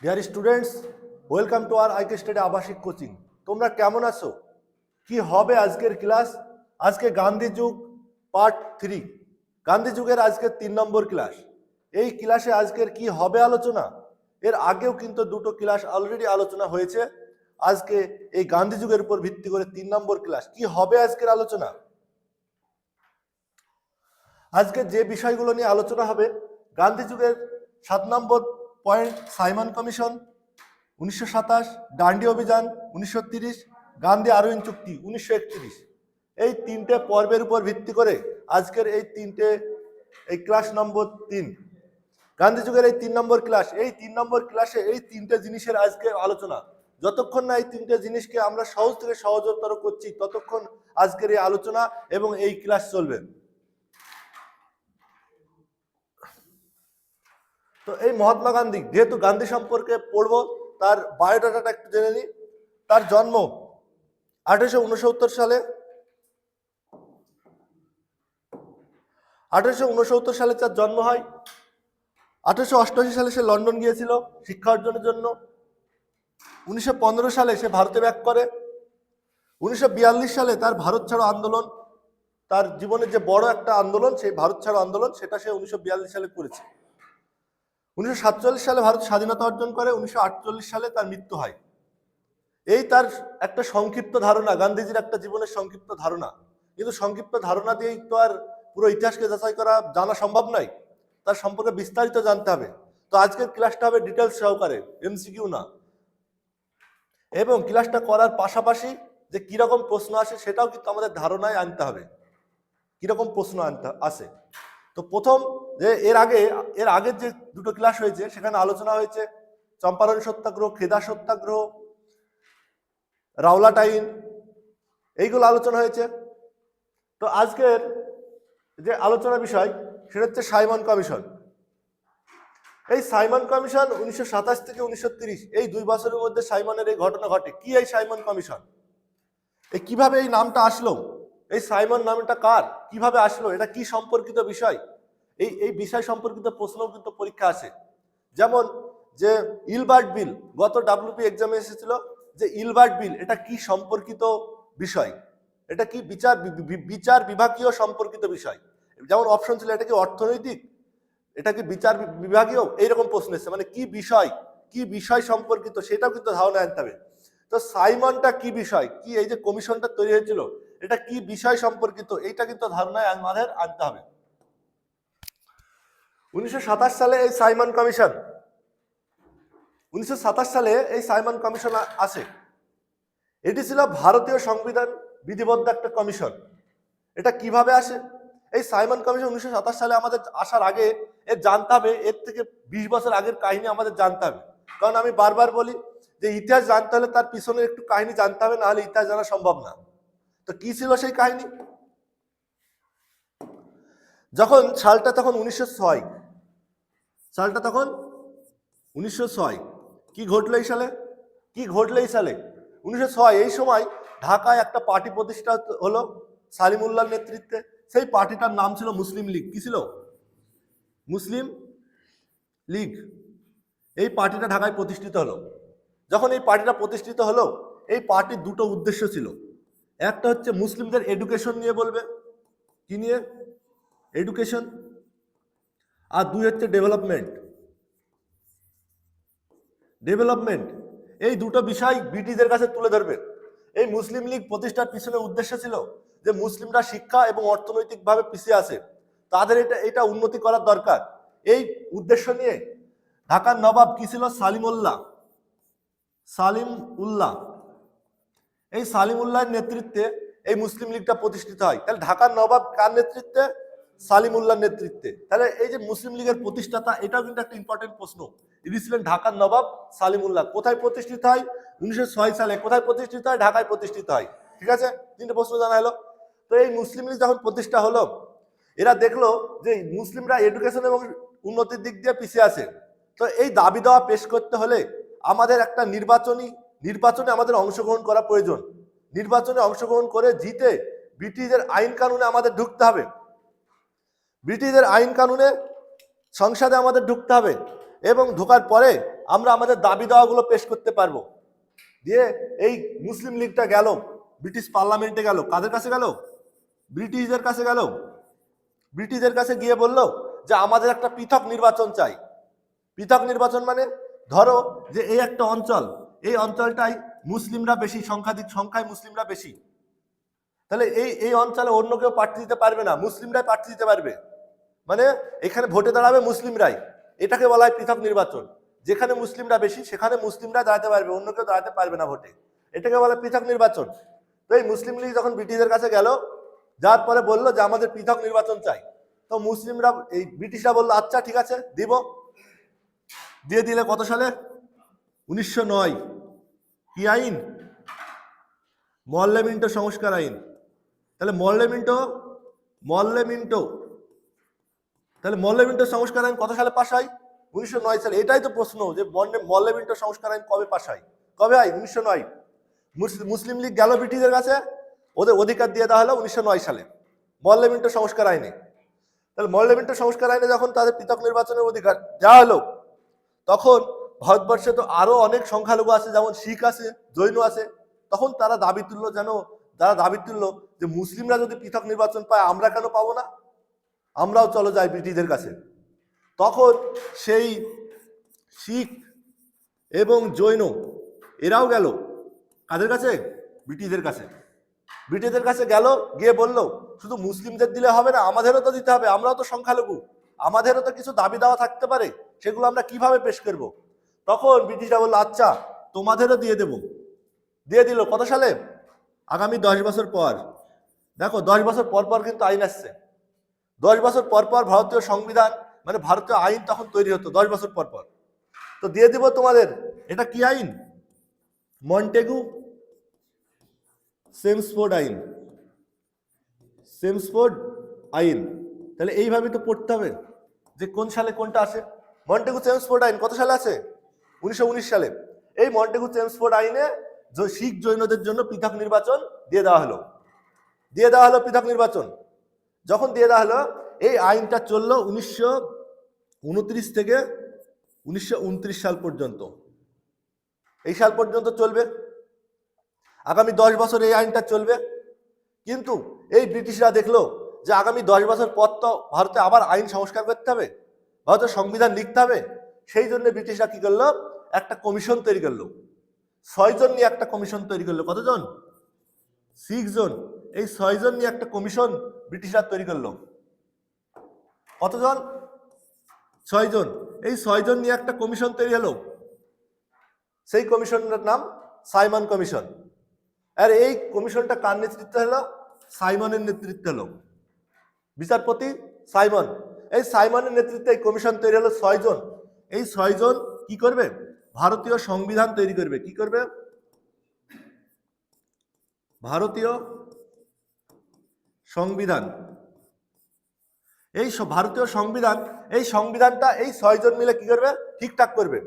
Deer students, welcome to R I K study আবাসিক coaching. তোমরা কেমন আছো? কি হবে আজকের ক্লাস? আজকে গান্ধী যুগ পার্ট 3, গান্ধী যুগের আজকের 3 নম্বর ক্লাস। এই ক্লাসে আজকের কি হবে আলোচনা? এর আগেও কিন্তু দুটো ক্লাস অলরেডি আলোচনা হয়েছে। আজকে এই গান্ধী যুগের উপর ভিত্তি করে 3 নম্বর ক্লাস। কি হবে আজকের আলোচনা? আজকে যে বিষয়গুলো নিয়ে আলোচনা হবে, গান্ধী যুগের 7 নম্বর পয়েন্ট সাইমন কমিশন 1927, ডান্ডি অভিযান 1930, গান্ধী আরউইন চুক্তি 1931। এই তিনটে পর্বের উপর ভিত্তি করে আজকের এই ক্লাস নম্বর 3, গান্ধী যুগের এই 3 নম্বর ক্লাস। এই 3 নম্বর ক্লাসে এই তিনটে জিনিসের আজকে আলোচনা। যতক্ষণ না এই তিনটে জিনিসকে আমরা সহজ থেকে সহজতর করছি, ততক্ষণ আজকের এই আলোচনা এবং এই ক্লাস চলবে। তো এই মহাত্মা গান্ধী, যেহেতু গান্ধী সম্পর্কে পড়বো, তার বায়োডাটাটা একটু জেনে নিই। তার জন্ম 1869 সালে। 1869 সালে তার জন্ম হয়। 1888 সালে সে লন্ডন গিয়েছিল শিক্ষা অর্জনের জন্য। 1915 সালে সে ভারতে ব্যাক করে। 1942 সালে তার ভারত ছাড়ো আন্দোলন, তার জীবনের যে বড় একটা আন্দোলন, সেই ভারত ছাড়ো আন্দোলন, সেটা সে 1942 সালে করেছে। 1947 সালে ভারত স্বাধীনতা অর্জন করে। 1948 সালে তার মৃত্যু হয়। এই তার একটা সংক্ষিপ্ত ধারণা, গান্ধীজির একটা জীবনের সংক্ষিপ্ত ধারণা। কিন্তু সংক্ষিপ্ত ধারণা দিয়েই তো আর পুরো ইতিহাসকে যাচাই করা জানা সম্ভব নয়, তার সম্পর্কে বিস্তারিত জানতে হবে। তো আজকের ক্লাসটা হবে ডিটেলস সহকারে, এমসিকিউ না। এবং ক্লাসটা করার পাশাপাশি যে কিরকম প্রশ্ন আসে সেটাও কিন্তু আমাদের ধারণায় আনতে হবে, কিরকম প্রশ্ন আসে। তো প্রথম যে এর আগের যে দুটো ক্লাস হয়েছে সেখানে আলোচনা হয়েছে চম্পারণ সত্যাগ্রহ, খেদা সত্যাগ্রহ, রাওলাট আইন, এইগুলো আলোচনা হয়েছে। তো আজকের যে আলোচনা বিষয় সেটা হচ্ছে সাইমন কমিশন। এই সাইমন কমিশন 1927 থেকে 1930, এই 2 বছরের মধ্যে সাইমনের এই ঘটনা ঘটে। কি এই সাইমন কমিশন? কিভাবে এই নামটা আসলো? এই সাইমন নামটা কার, কিভাবে আসলো, এটা কি সম্পর্কিত বিষয়? এই বিষয় সম্পর্কিত প্রশ্নও কিন্তু পরীক্ষা আসে। যেমন যে ইলবার্ট বিল, গত ডাব্লিউপি এক্সামে এসেছিল যে ইলবার্ট বিল এটা কি সম্পর্কিত বিষয়, এটা কি বিচার বিভাগীয় সম্পর্কিত বিষয়। যেমন অপশন ছিল এটা কি অর্থনৈতিক, এটা কি বিচার বিভাগীয়, এইরকম প্রশ্ন এসেছে। মানে কি বিষয় সম্পর্কিত সেটাও কিন্তু ধারণা আনতে হবে। তো সাইমনটা কি বিষয়, কি এই যে কমিশনটা তৈরি হয়েছিল এটা কি বিষয় সম্পর্কিত, এইটা কিন্তু ধারণায় আমাদের আনতে হবে। 1927 সালে এই সাইমন কমিশন 1927 সালে এই সাইমন কমিশন আসে। এটি ছিল ভারতীয় সংবিধান বিধিবদ্ধ একটা কমিশন। এটা কিভাবে আসে? এই সাইমন কমিশন 1927 সালে আমাদের আসার আগে এর জানতে হবে, এর থেকে 20 বছর আগের কাহিনী আমাদের জানতে হবে। কারণ আমি বারবার বলি যে ইতিহাস জানতে হলে তার পিছনে একটু কাহিনী জানতে হবে, না হলে ইতিহাস জানা সম্ভব না। তো কি ছিল সেই কাহিনী? যখন সালটা তখন 1906, সালটা তখন 1906। কি ঘটলো এই সালে? 1906 এই সময় ঢাকায় একটা পার্টি প্রতিষ্ঠা হলো সালিমুল্লাহর নেতৃত্বে। সেই পার্টিটার নাম ছিল মুসলিম লীগ। কি ছিল? মুসলিম লীগ। এই পার্টিটা ঢাকায় প্রতিষ্ঠিত হলো। যখন এই পার্টিটা প্রতিষ্ঠিত হলো, এই পার্টির দুটো উদ্দেশ্য ছিল। একটা হচ্ছে মুসলিমদের এডুকেশন নিয়ে বলবে, কি নিয়ে? এডুকেশন। আর 2 হচ্ছে ডেভেলপমেন্ট। এই দুটো বিষয় ব্রিটিশদের কাছে তুলে ধরবে। এই মুসলিম লীগ প্রতিষ্ঠার পিছনে উদ্দেশ্য ছিল যে মুসলিমরা শিক্ষা এবং অর্থনৈতিকভাবে পিছিয়ে আছে, তাদের এটা উন্নতি করার দরকার। এই উদ্দেশ্য নিয়ে ঢাকার নবাব কি ছিল? সালিম উল্লাহ। এই সালিম উল্লাহের নেতৃত্বে এই মুসলিম লীগটা প্রতিষ্ঠিত হয়। তাহলে ঢাকার নবাব কার নেতৃত্বে? সালিম উল্লাহর নেতৃত্বে। তাহলে এই যে মুসলিম লীগের প্রতিষ্ঠাতা, এটাও কিন্তু একটা ইম্পর্টেন্ট প্রশ্ন। ইনি ছিলেন ঢাকার নবাব সালিম উল্লাহ। কোথায় প্রতিষ্ঠিত হয়? 1906 সালে। কোথায় প্রতিষ্ঠিত হয়? ঢাকায় প্রতিষ্ঠিত হয়। ঠিক আছে, 3টে প্রশ্ন জানা হলো। তো এই মুসলিম লীগ যখন প্রতিষ্ঠা হলো, এরা দেখলো যে মুসলিমরা এডুকেশন এবং উন্নতির দিক দিয়ে পিছিয়ে আছে। তো এই দাবি দেওয়া পেশ করতে হলে আমাদের একটা নির্বাচনে আমাদের অংশগ্রহণ করা প্রয়োজন। নির্বাচনে অংশগ্রহণ করে জিতে ব্রিটিশদের আইন কানুনে আমাদের ঢুকতে হবে। ব্রিটিশদের আইন কানুনে সংসদে আমাদের ঢুকতে হবে। এবং ঢোকার পরে আমরা আমাদের দাবি দাওয়াগুলো পেশ করতে পারবো। দিয়ে এই মুসলিম লীগটা গেল ব্রিটিশ পার্লামেন্টে, গেল কাদের কাছে গেল? ব্রিটিশদের কাছে গেল। ব্রিটিশদের কাছে গিয়ে বলল যে আমাদের একটা পৃথক নির্বাচন চাই। পৃথক নির্বাচন মানে ধরো যে এই একটা অঞ্চল, এই অঞ্চলটাই মুসলিমরা বেশি, সংখ্যায় মুসলিমরা বেশি, তাহলে এই অঞ্চলে অন্য কেউ প্রার্থী দিতে পারবে না, মুসলিমরাই প্রার্থী দিতে পারবে। মানে এখানে ভোটে দাঁড়াবে মুসলিমরাই, এটাকে বলা হয় পৃথক নির্বাচন। যেখানে মুসলিমরা বেশি সেখানে মুসলিমরা দাঁড়াতে পারবে, অন্য কেউ দাঁড়াতে পারবে না ভোটে, এটাকে বলা পৃথক নির্বাচন। তো এই মুসলিম লীগ যখন ব্রিটিশদের কাছে গেল, যার পরে বললো যে আমাদের পৃথক নির্বাচন চাই, তো মুসলিমরা, এই ব্রিটিশরা বললো আচ্ছা ঠিক আছে দিব। দিয়ে দিলে কত সালে? 1909। কি আইন? মরলে মিন্টো সংস্কার আইন। তাহলে মরলে মিন্টো সংস্কার আইন কত সালে পাস হয়? 1909 সালে। এটাই তো প্রশ্ন যে মরলে মিন্টো সংস্কার আইন কবে পাস হয়? কবে হয়? 1909। মুসলিম লীগ গেল ব্রিটিশদের কাছে, ওদের অধিকার দিয়ে দেওয়া হলো 1909 সালে মরলে মিন্টো সংস্কার আইনে। তাহলে মরলে মিন্টো সংস্কার আইনে যখন তাদের পৃথক নির্বাচনের অধিকার দেওয়া হলো, তখন ভারতবর্ষে তো আরো অনেক সংখ্যালঘু আছে, যেমন শিখ আছে, জৈন আছে। তখন তারা দাবি তুললো যে মুসলিমরা যদি পৃথক নির্বাচন পায় আমরা কেন পাবো না, আমরাও চলো যাই ব্রিটিশদের কাছে। তখন সেই শিখ এবং জৈন এরাও গেল কাদের কাছে? ব্রিটিশদের কাছে। ব্রিটিশদের কাছে গেল, গিয়ে বলল শুধু মুসলিমদের দিলে হবে না, আমাদেরও তো দিতে হবে, আমরাও তো সংখ্যালঘু, আমাদেরও তো কিছু দাবি দাওয়া থাকতে পারে, সেগুলো আমরা কিভাবে পেশ করব? তখন ব্রিটিশরা বললো আচ্ছা তোমাদেরও দিয়ে দেব। দিয়ে দিল কত সালে? আগামী 10 বছর পর। দেখো 10 বছর পর পর কিন্তু আইন আসছে। 10 বছর পর পর ভারতীয় সংবিধান, মানে ভারতীয় আইন তখন তৈরি হতো 10 বছর পর পর। তো দিয়ে দিব তোমাদের। এটা কি আইন? মন্টেগু চেমসফোর্ড আইন। চেমসফোর্ড আইন। তাহলে এইভাবে তো পড়তে হবে যে কোন সালে কোনটা আসে। মন্টেগু চেমসফোর্ড আইন কত সালে আছে? 1919 সালে। এই মন্টেগু চেমসফোর্ড আইনে শিখ জৈনদের জন্য পৃথক নির্বাচন দিয়ে দেওয়া হলো। পৃথক নির্বাচন যখন দিয়ে দেওয়া হলো, এই আইনটা চললো 1929 থেকে 1929 সাল পর্যন্ত। এই সাল পর্যন্ত চলবে, আগামী 10 বছর এই আইনটা চলবে। কিন্তু এই ব্রিটিশরা দেখলো যে আগামী 10 বছর পর তো ভারতে আবার আইন সংস্কার করতে হবে, ভারতের সংবিধান লিখতে হবে। সেই জন্য ব্রিটিশরা কি করলো? একটা কমিশন তৈরি করলো। 6 জন নিয়ে একটা কমিশন তৈরি করলো। কতজন? 6 জন। এই 6 জন নিয়ে একটা কমিশন ব্রিটিশরা তৈরি করলো। কতজন? 6 জন। এই 6 জন নিয়ে একটা কমিশন তৈরি হলো। সেই কমিশনের নাম সাইমন কমিশন। আর এই কমিশনটা কার নেতৃত্বে হলো? সাইমনের নেতৃত্বে হলো, বিচারপতি সাইমন। এই সাইমনের নেতৃত্বে এই কমিশন তৈরি হলো 6 জন। এই 6 জন কি করবে? ভারতীয় সংবিধান তৈরি করবে। কি করবে? ভারতীয় সংবিধান। এই ভারতীয় সংবিধান, এই সংবিধানটা এই 6 জন মিলে কি করবে? ঠিকঠাক করবে।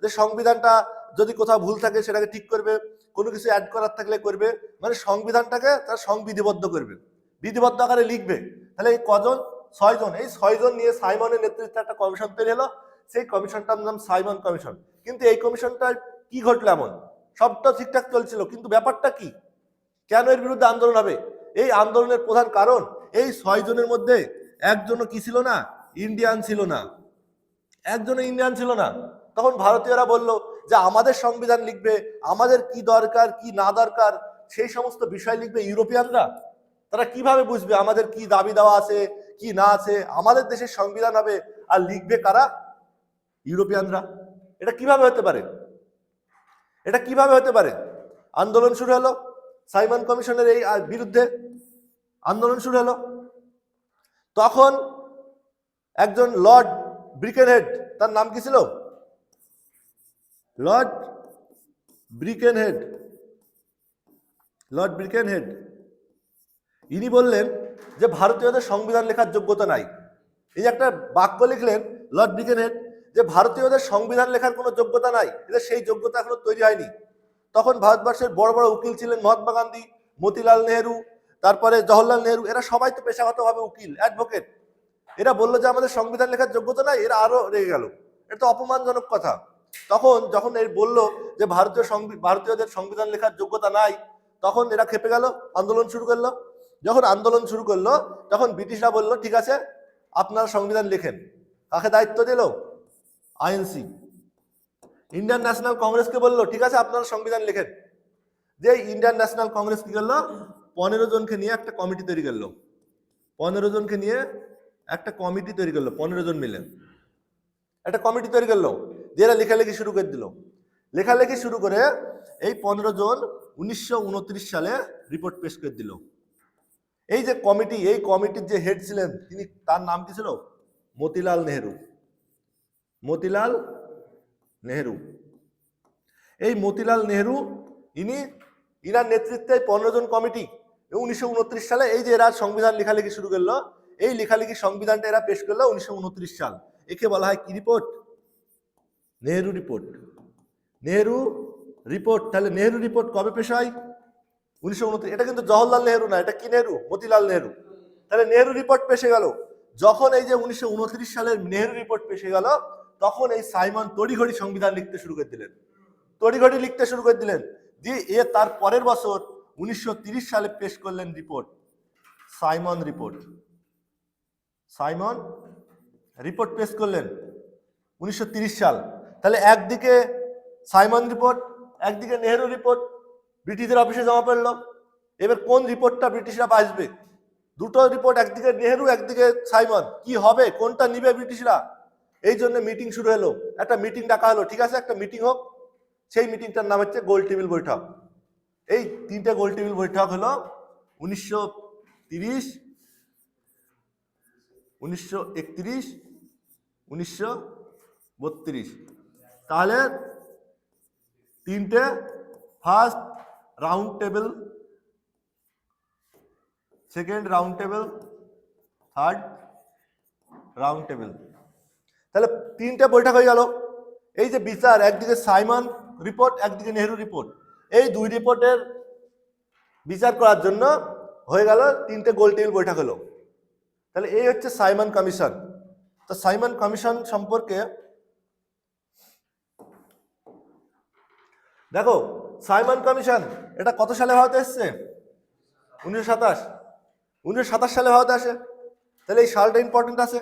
যে সংবিধানটা যদি কোথাও ভুল থাকে সেটাকে ঠিক করবে, কোনো কিছু অ্যাড করার থাকলে করবে, মানে সংবিধানটাকে তার সংবিধিবদ্ধ করবে, বিধিবদ্ধ আকারে লিখবে। তাহলে এই কজন? 6 জন। এই 6 জন নিয়ে সাইমনের নেতৃত্বে একটা কমিশন তৈরি হলো। সেই কমিশনটার নাম সাইমন কমিশন। কিন্তু এই কমিশনটা কি ঘটলো? এমন সবটা ঠিকঠাক চলছিল, কিন্তু ব্যাপারটা কি? কেন এর বিরুদ্ধে আন্দোলন হবে? এই আন্দোলনের প্রধান কারণ এই 6 জনের মধ্যে একজনও কি ছিল না? ইন্ডিয়ান ছিল না। একজনও ইন্ডিয়ান ছিল না। তখন ভারতীয়রা বলল যে আমাদের সংবিধান লিখবে, আমাদের কি দরকার কি না দরকার সেই সমস্ত বিষয় লিখবে ইউরোপিয়ানরা। তারা কিভাবে বুঝবে আমাদের কি দাবি দেওয়া আছে কি না আছে? আমাদের দেশের সংবিধান হবে আর লিখবে কারা? ইউরোপিয়ানরা। এটা কিভাবে হতে পারে? এটা কিভাবে হতে পারে? আন্দোলন শুরু হলো সাইমন কমিশনের এই বিরুদ্ধে। আন্দোলন শুরু হলো। তখন একজন লর্ড ব্রিকেনহেড, তার নাম কি ছিল? লর্ড ব্রিকেনহেড। ইনি বললেন যে ভারতীয়দের সংবিধান লেখার যোগ্যতা নাই। এই যে একটা বাক্য লিখলেন লর্ড ব্রিকেনহেড, যে ভারতীয়দের সংবিধান লেখার কোনো যোগ্যতা নাই, এদের সেই যোগ্যতা এখনো তৈরি হয়নি। তখন ভারতবর্ষের বড় বড় উকিল ছিলেন মহাত্মা গান্ধী, মতিলাল নেহেরু, তারপরে জওহরলাল নেহেরু, এরা সবাই তো পেশাগতভাবে উকিল, অ্যাডভোকেট। এরা বললো যে আমাদের সংবিধান লেখার যোগ্যতা নাই, এরা আরো রেগে গেল। এটা তো অপমানজনক কথা। তখন যখন এই বললো যে ভারতীয়দের সংবিধান লেখার যোগ্যতা নাই, তখন এরা খেপে গেল, আন্দোলন শুরু করলো। যখন আন্দোলন শুরু করলো তখন ব্রিটিশরা বললো ঠিক আছে আপনারা সংবিধান লেখেন। কাকে দায়িত্ব দিল? আইএনসি, ইন্ডিয়ান ন্যাশনাল কংগ্রেসকে বললো ঠিক আছে আপনারা সংবিধান লেখেন। যে ইন্ডিয়ান ন্যাশনাল কংগ্রেস কি করলো, 15 জনকে নিয়ে একটা কমিটি তৈরি করলো। 15 জনকে নিয়ে একটা কমিটি তৈরি করলো, 15 জন মিলে একটা কমিটি তৈরি করলো, যারা লেখালেখি শুরু করে দিল। লেখালেখি শুরু করে এই 15 জন 1929 সালে রিপোর্ট পেশ করে দিল। এই যে কমিটি, এই কমিটির যে হেড ছিলেন তিনি, তার নাম কি ছিল? মতিলাল নেহেরু। মতিলাল নেহেরু। এই মতিলাল নেহেরু ইনার নেতৃত্বে 15 জন কমিটি 1929 সালে এই যে এরা সংবিধান লেখালেখি শুরু করলো, এই লেখালেখি সংবিধানটা এরা পেশ করলো 1929 সাল। একে বলা হয় কি report? Nehru report. Nehru report. তাহলে নেহেরু রিপোর্ট কবে পেশ হয়? 1929। এটা কিন্তু জওহরলাল নেহেরু না, এটা কি নেহেরু? মতিলাল নেহেরু। তাহলে নেহেরু রিপোর্ট পেশে গেল। যখন এই যে 1929 সালের নেহেরু রিপোর্ট পেশে গেল, তখন এই সাইমন তড়িঘড়ি সংবিধান লিখতে শুরু করে দিলেন। তড়িঘড়ি লিখতে শুরু করে দিলেন। দিয়ে তার পরের বছর 1930 সালে পেশ করলেন report, Simon report. Simon report পেশ করলেন 1930 সাল। তাহলে একদিকে সাইমন রিপোর্ট, একদিকে নেহেরু রিপোর্ট ব্রিটিশদের অফিসে জমা পড়লো। এবার কোন রিপোর্টটা ব্রিটিশরা বাঁচবে? দুটো রিপোর্ট, একদিকে নেহেরু একদিকে সাইমন, কি হবে? কোনটা নিবে ব্রিটিশরা? এই জন্য মিটিং শুরু হলো, একটা মিটিং ডাকা হলো। ঠিক আছে একটা মিটিং হোক। সেই মিটিংটার নাম হচ্ছে গোল টেবিল বৈঠক। এই 3টে গোল টেবিল বৈঠক হলো 1930, 1931, 1932। তাহলে 3টে, first round table, second round table, third round table. তাহলে 3টে বৈঠক হয়ে গেল। এই যে বিচার, একদিকে সাইমন রিপোর্ট, একদিকে নেহেরু রিপোর্ট, এই দুই রিপোর্টের বিচার করার জন্য হয়ে গেল 3টে গোল টেবিল বৈঠক হলো। তাহলে এই হচ্ছে সাইমন কমিশন। তো সাইমন কমিশন সম্পর্কে দেখো, সাইমন কমিশন এটা কত সালে ভারতে এসছে? 1927 সালে ভারতে আসে। তাহলে এই সালটা ইম্পর্টেন্ট আছে।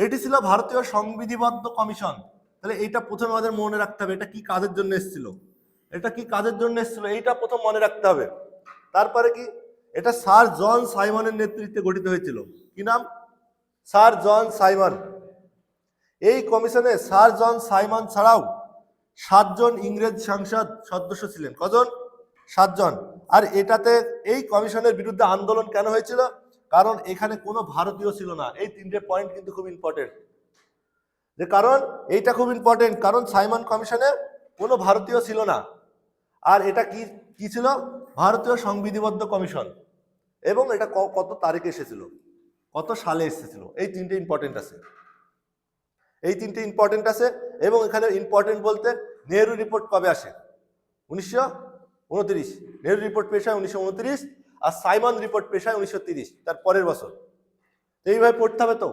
এটি ছিল ভারতীয় সংবিধিবদ্ধ কমিশন। তাহলে এইটা প্রথমে আমাদের মনে রাখতে হবে, এটা কি কাজের জন্য এসেছিল, এটা কি কাজের জন্য এসেছিল, এইটা প্রথম মনে রাখতে হবে। তারপরে কি, এটা স্যার জন সাইমনের নেতৃত্বে গঠিত হয়েছিল। কি নাম? Sir John Simon. এই কমিশনে স্যার জন সাইমন ছাড়াও 7 জন ইংরেজ সংসদ সদস্য ছিলেন। কজন? 7 জন। আর এটাতে এই কমিশনের বিরুদ্ধে আন্দোলন কেন হয়েছিল? কারণ এখানে কোনো ভারতীয় ছিল না। এই 3টে পয়েন্ট কিন্তু খুব ইম্পর্টেন্ট। যে কারণ এইটা খুব ইম্পর্টেন্ট, কারণ সাইমন কমিশনে কোনো ভারতীয় ছিল না। আর এটা কি ছিল? ভারতীয় সংবিধিবদ্ধ কমিশন। এবং এটা কত তারিখে এসেছিল, কত সালে এসেছিল, এই 3টে ইম্পর্টেন্ট আছে। এই 3টে ইম্পর্টেন্ট আছে। এবং এখানে ইম্পর্টেন্ট বলতে নেহেরু রিপোর্ট কবে আসে? 1929। নেহেরু রিপোর্ট পেশ হয় 1929, আর সাইমন রিপোর্ট পেশ হয় 1930, তার পরের বছর। এইভাবে পড়তে হবে। তো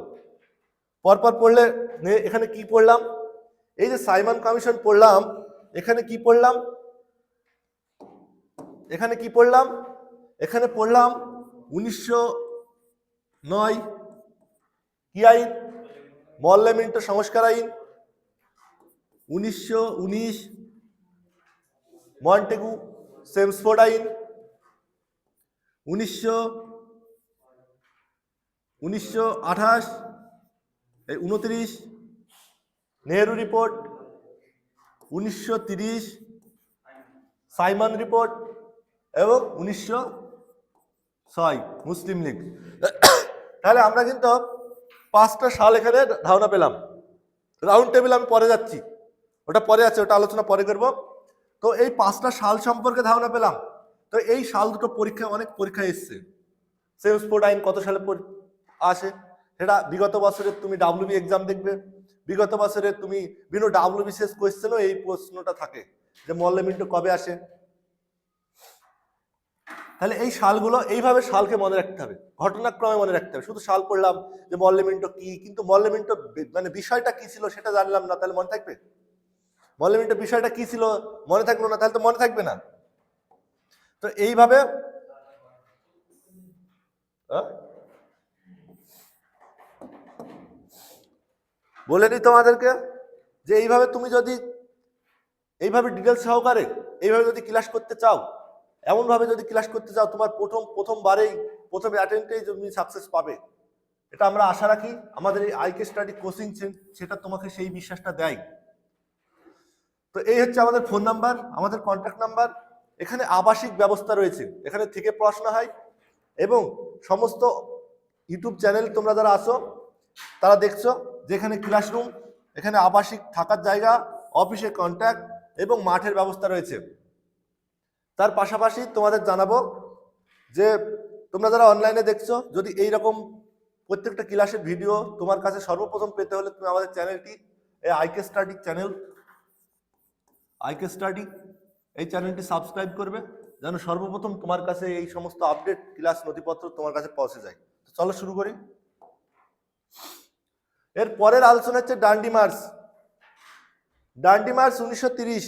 পরপর পড়লে এখানে কি পড়লাম? এই যে সাইমন কমিশন পড়লাম, এখানে কি পড়লাম? এখানে কি পড়লাম? এখানে পড়লাম 1909 কি আইন? মল্লমিন্টো সংস্কার আইন। 1919 মন্টেগু সেমসফোর্ড আইন। 1928 29 নেহেরু রিপোর্ট। 1930 সাইমন রিপোর্ট এবং 1906 মুসলিম লীগ। তাহলে আমরা কিন্তু 5টা সাল এখানে ধারণা পেলাম। রাউন্ড টেবিল আমি পরে যাচ্ছি, ওটা পরে আছে, ওটা আলোচনা পরে করব। তো এই 5টা সাল সম্পর্কে ধারণা পেলাম। তো এই সাল দুটো পরীক্ষা, অনেক পরীক্ষা এসছে। সেমসফোর্ড আইন কত সালে আসে? সেটা বিগত বছরের তুমি ডাব্লিউবি এক্সাম দেখবে, বিগত বছরে তুমি বিভিন্ন ডাব্লিউবিসিএস কোয়েশ্চেনও এই প্রশ্নটা থাকে যে মল্লমিন্টো কবে আসে। তাহলে এই সালগুলো এইভাবে সালকে মনে রাখতে হবে, ঘটনাক্রমে মনে রাখতে হবে। শুধু সাল পড়লাম যে মল্লমিন্টো কি, কিন্তু মল্লমিন্টো মানে বিষয়টা কি ছিল সেটা জানলাম না, তাহলে মনে থাকবে? মডেল বিষয়টা কি ছিল মনে থাকলো না, তাহলে তো মনে থাকবে না। তো এইভাবে বলে নি তোমাদেরকে যে এইভাবে তুমি যদি এইভাবে ডিটেলস সহকারে এইভাবে যদি ক্লাস করতে চাও, এমনভাবে যদি ক্লাস করতে চাও, তোমার প্রথম অ্যাটেম্পটেই তুমি সাকসেস পাবে, এটা আমরা আশা রাখি। আমাদের এই আইকে স্টাডি কোচিং সেটা তোমাকে সেই বিশ্বাসটা দেয়। তো এই হচ্ছে আমাদের ফোন নাম্বার, আমাদের কন্ট্যাক্ট নাম্বার। এখানে আবাসিক ব্যবস্থা রয়েছে, এখানে থেকে পড়াশোনা হয় এবং সমস্ত ইউটিউব চ্যানেল তোমরা যারা আসো তারা দেখছো যেখানে ক্লাসরুম, এখানে আবাসিক থাকার জায়গা, অফিসে কন্ট্যাক্ট এবং মাঠের ব্যবস্থা রয়েছে। তার পাশাপাশি তোমাদের জানাবো যে তোমরা যারা অনলাইনে দেখছো, যদি এই রকম প্রত্যেকটা ক্লাসের ভিডিও তোমার কাছে সর্বপ্রথম পেতে হলে তুমি আমাদের চ্যানেলটি এই IK study channel, IK study এই চ্যানেলটি সাবস্ক্রাইব করবে, যেন সর্বপ্রথম তোমার কাছে এই সমস্ত আপডেট ক্লাস নথিপত্র তোমার কাছে পৌঁছে যায়। তো চলো শুরু করি। এর পরের আলোচনা হচ্ছে ডান্ডি মার্চ। ডান্ডি মার্চ 1930।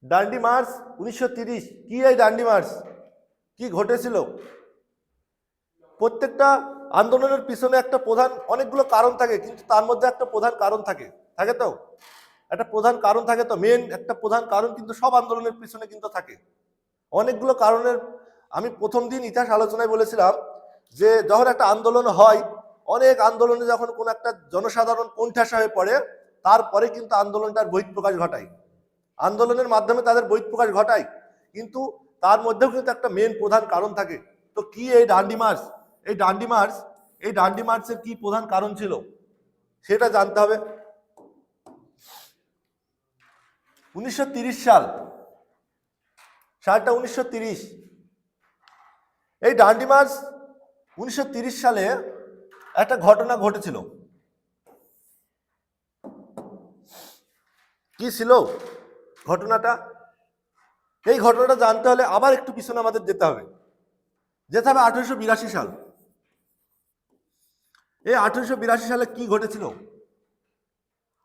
ডান্ডি মার্চ 1930 কি? এই ডান্ডি মার্চ কি ঘটেছিল? প্রত্যেকটা আন্দোলনের পিছনে একটা প্রধান, অনেকগুলো কারণ থাকে, কিন্তু তার মধ্যে একটা প্রধান কারণ থাকে তো একটা প্রধান কারণ থাকে, তো মেন একটা প্রধান কারণ কিন্তু সব আন্দোলনের পিছনে কিন্তু থাকে। অনেকগুলো কারণের আমি প্রথম দিন ইতিহাস আলোচনায় বলেছিলাম যে যখন একটা আন্দোলন হয়, অনেক আন্দোলনে যখন কোন একটা জনসাধারণ কোণঠাসা হয়ে পড়ে, তারপরে কিন্তু আন্দোলনটার বহিঃপ্রকাশ ঘটায়, আন্দোলনের মাধ্যমে তাদের বহিঃপ্রকাশ ঘটায়, কিন্তু তার মধ্যেও কিন্তু একটা মেন প্রধান কারণ থাকে। তো কি এই ডান্ডি মার্চ? এই ডান্ডি মার্চের কি প্রধান কারণ ছিল সেটা জানতে হবে। 1930 সালটা 1930। এই ডান্ডি মার্চ 1930 সালে একটা ঘটনা ঘটেছিল। কি ছিল ঘটনাটা? এই ঘটনাটা জানতে হলে আবার একটু পিছনে আমাদের যেতে হবে 1882 সাল। এই 1882 সালে কি ঘটেছিল?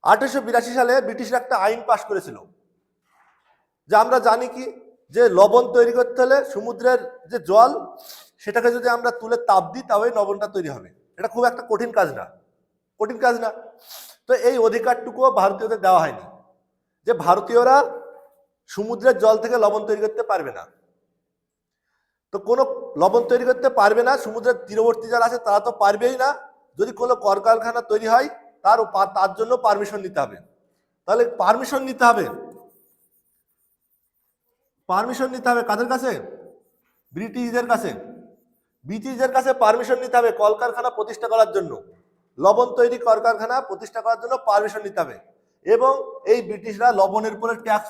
1882 সালে ব্রিটিশরা একটা আইন পাশ করেছিল, যে আমরা জানি কি, যে লবণ তৈরি করতে হলে সমুদ্রের যে জল সেটাকে যদি আমরা তুলে তাপ দিই তবেই লবণটা তৈরি হবে। এটা খুব একটা কঠিন কাজ না। তো এই অধিকারটুকুও ভারতীয়দের দেওয়া হয়নি, যে ভারতীয়রা সমুদ্রের জল থেকে লবণ তৈরি করতে পারবে না। তো কোনো লবণ তৈরি করতে পারবে না, সমুদ্রের তীরবর্তী যারা আছে তারা তো পারবেই না। যদি কোনো কলকারখানা তৈরি হয় তার জন্য পারমিশন নিতে হবে। তাহলে পারমিশন নিতে হবে কাদের কাছে? ব্রিটিশদের কাছে পারমিশন নিতে হবে কলকারখানা প্রতিষ্ঠা করার জন্য, লবণ তৈরি কলকারখানা প্রতিষ্ঠা করার জন্য পারমিশন নিতে হবে। এবং এই ব্রিটিশরা লবণের উপরে ট্যাক্স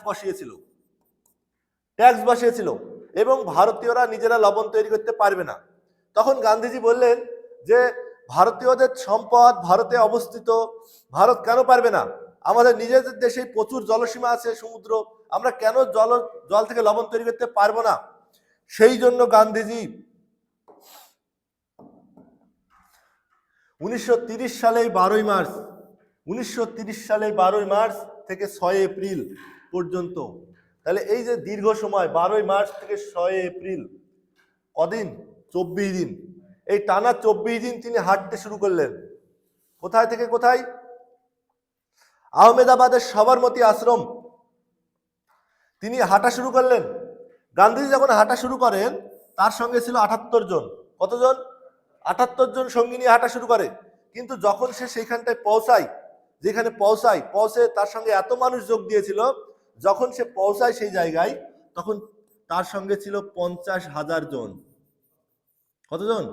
বসিয়েছিল এবং ভারতীয়রা নিজেরা লবণ তৈরি করতে পারবে না। তখন গান্ধীজি বললেন যে ভারতীয়দের সম্পদ ভারতে অবস্থিত, ভারত কেন পারবে না? আমাদের নিজেদের দেশে প্রচুর জলসীমা আছে, সমুদ্র, আমরা কেন জল থেকে লবণ তৈরি করতে পারবো না? সেই জন্য গান্ধীজি 1930 সালে 12ই মার্চ থেকে 6 এপ্রিল পর্যন্ত, তাহলে এই যে দীর্ঘ সময় 12ই মার্চ থেকে 6 এপ্রিল, কদিন? 24 দিন। এই টানা 24 দিন তিনি হাঁটতে শুরু করলেন। কোথায় থেকে কোথায়? আহমেদাবাদের সবরমতী আশ্রম তিনি হাঁটা শুরু করলেন। গান্ধীজি যখন হাঁটা শুরু করেন তার সঙ্গে ছিল 78 জন। কতজন? 78 জন সঙ্গী নিয়ে হাঁটা শুরু করে। কিন্তু যখন সে সেইখানটায় পৌঁছে তার সঙ্গে এত মানুষ যোগ দিয়েছিল, যখন সে পৌঁছায় সেই জায়গায়, তখন তার সঙ্গে ছিল 50,000 জন। কতজন?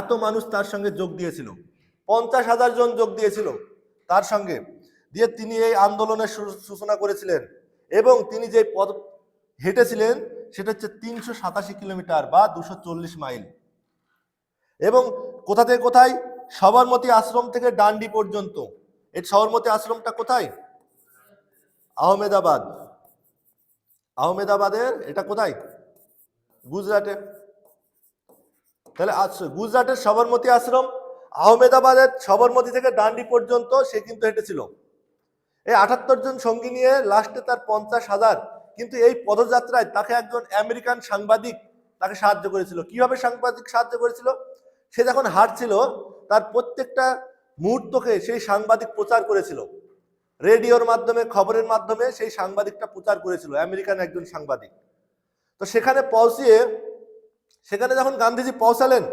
এত মানুষ তার সঙ্গে যোগ দিয়েছিল, 50,000 জন যোগ দিয়েছিল তার সঙ্গে। দিয়ে তিনি এই আন্দোলনের সূচনা করেছিলেন এবং তিনি যে পথ হেঁটেছিলেন সেটা হচ্ছে 387 কিলোমিটার বা 240 মাইল। এবং কোথা থেকে কোথায়? সবরমতী আশ্রম থেকে ডান্ডি পর্যন্ত। এই সবরমতী আশ্রমটা কোথায়? আহমেদাবাদের। এটা কোথায়? গুজরাটে। তাহলে গুজরাটের সবরমতী আশ্রম আহমেদাবাদের সবরমতী থেকে ডান্ডি পর্যন্ত সে কিন্তু হেঁটেছিল। এই 78 জন সঙ্গী নিয়ে লাস্টে তার 50,000, কিন্তু এই পদযাত্রায় তাকে একজন আমেরিকান সাংবাদিক তাকে সাহায্য করেছিল। কিভাবে সাংবাদিক সাহায্য করেছিল? সে যখন হাঁটছিল তার প্রত্যেকটা মুহূর্তকে সেই সাংবাদিক প্রচার করেছিল, রেডিওর মাধ্যমে, খবরের মাধ্যমে সেই সাংবাদিকটা প্রচার করেছিল, আমেরিকান একজন সাংবাদিক। তো সেখানে পৌঁছিয়ে, সেখানে যখন গান্ধীজি পৌঁছালেন,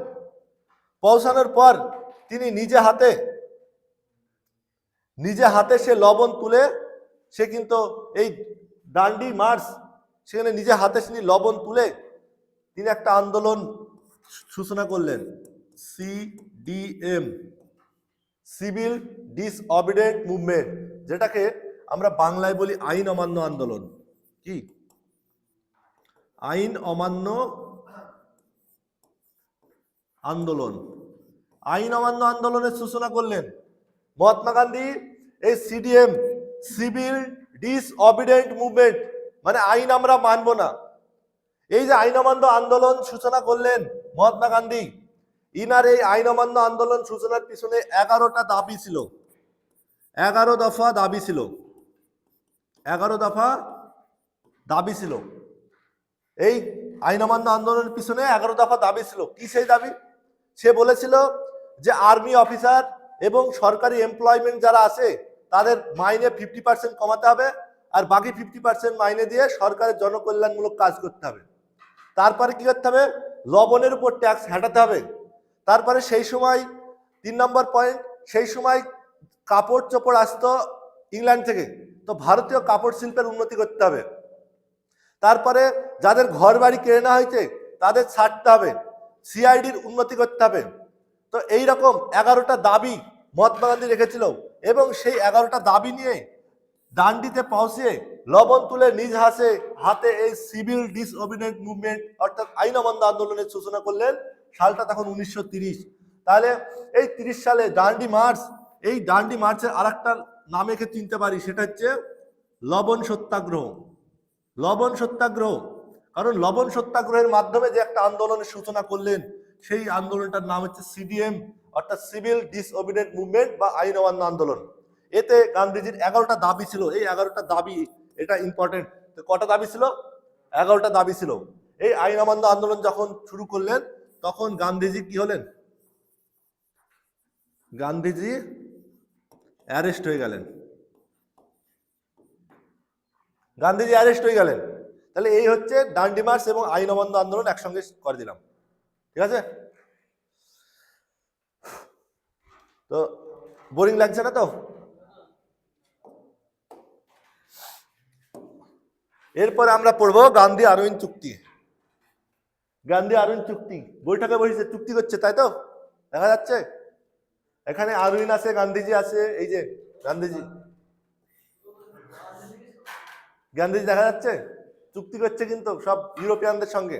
পৌঁছানোর পর তিনি নিজে হাতে সে লবণ তুলে, সে কিন্তু এই ডান্ডি মার্চ, সেখানে নিজে হাতে তিনি লবণ তুলে তিনি একটা আন্দোলন সূচনা করলেন, সিডিএম, সিভিল ডিসঅবিডিয়েন্ট মুভমেন্ট, যেটাকে আমরা বাংলায় বলি আইন অমান্য আন্দোলন। কি আইন অমান্য আন্দোলন? আইন অমান্য আন্দোলনের সূচনা করলেন মহাত্মা গান্ধী। এই সিডিএম, সিভিল ডিসঅবিডিয়েন্ট মুভমেন্ট, মানে আইন আমরা মানব না, এই যে আইন অমান্য আন্দোলন সূচনা করলেন মহাত্মা গান্ধী, ইনার এই আইন অমান্য আন্দোলন সূচনার পিছনে 11টা দাবি ছিল, 11 দফা দাবি ছিল, 11 দফা দাবি ছিল। এই আইন অমান্য আন্দোলনের পিছনে 11 দফা দাবি ছিল। কি সেই দাবি? সে বলেছিল যে আর্মি অফিসার এবং সরকারি এমপ্লয়মেন্ট যারা আছে তাদের মাইনে 50% কমাতে হবে, আর বাকি 50% মাইনে দিয়ে সরকারের জনকল্যাণমূলক কাজ করতে হবে। তারপরে কি করতে হবে? লবণের উপর ট্যাক্স হাঁটাতে হবে। তারপরে সেই সময় 3 নম্বর পয়েন্ট, সেই সময় কাপড় চোপড় আসতো ইংল্যান্ড থেকে, তো ভারতীয় কাপড় শিল্পের উন্নতি করতে হবে। তারপরে যাদের ঘর বাড়ি কেড়ে নেওয়া হয়েছে তাদের ছাড়তে হবে, সিআইডির উন্নতি করতে হবে। তো এইরকম 11টা দাবি মহাত্মা গান্ধী রেখেছিল, এবং সেই 11টা দাবি নিয়ে ডান্ডিতে পৌঁছে লবণ তুলে নিজ হাতে এই সিভিল ডিসঅবিডিয়েন্ট মুভমেন্ট অর্থাৎ আইন অমান্য আন্দোলনের সূচনা করলেন। সালটা তখন 1930। তাহলে এই 30 সালে ডান্ডি মার্চ, এই ডান্ডি মার্চের আরেকটা নামে চিনতে পারি, সেটা হচ্ছে লবণ সত্যাগ্রহ। লবণ সত্যাগ্রহ, কারণ লবণ সত্যাগ্রহের মাধ্যমে যে একটা আন্দোলনের সূচনা করলেন, সেই আন্দোলনটার নাম হচ্ছে সিডিএম অর্থাৎ সিভিল ডিসঅবিডিয়েন্ট মুভমেন্ট বা আইন অমান্য আন্দোলন। এতে গান্ধীজির 11টা দাবি ছিল। এই 11টা দাবি, এটা ইম্পর্টেন্ট। কটা দাবি ছিল? 11টা দাবি ছিল। এই আইন অমান্য আন্দোলন যখন শুরু করলেন তখন গান্ধীজি কি হলেন? গান্ধীজি অ্যারেস্ট হয়ে গেলেন। গান্ধীজি অ্যারেস্ট হয়ে গেলেন। তাহলে এই হচ্ছে ডান্ডি মার্চ এবং আইন অমান্য আন্দোলন একসঙ্গে করে দিলাম, ঠিক আছে? তো বোরিং লাগছে না তো? এরপরে আমরা পড়বো গান্ধী আরউইন চুক্তি। গান্ধী আরউইন চুক্তি, বৈঠকে বসেছে, চুক্তি করছে, তাই তো? দেখা যাচ্ছে এখানে আরউইন আছে, গান্ধীজি আছে, এই যে গান্ধীজি দেখা যাচ্ছে চুক্তি করছে কিন্তু সব ইউরোপিয়ানদের সঙ্গে।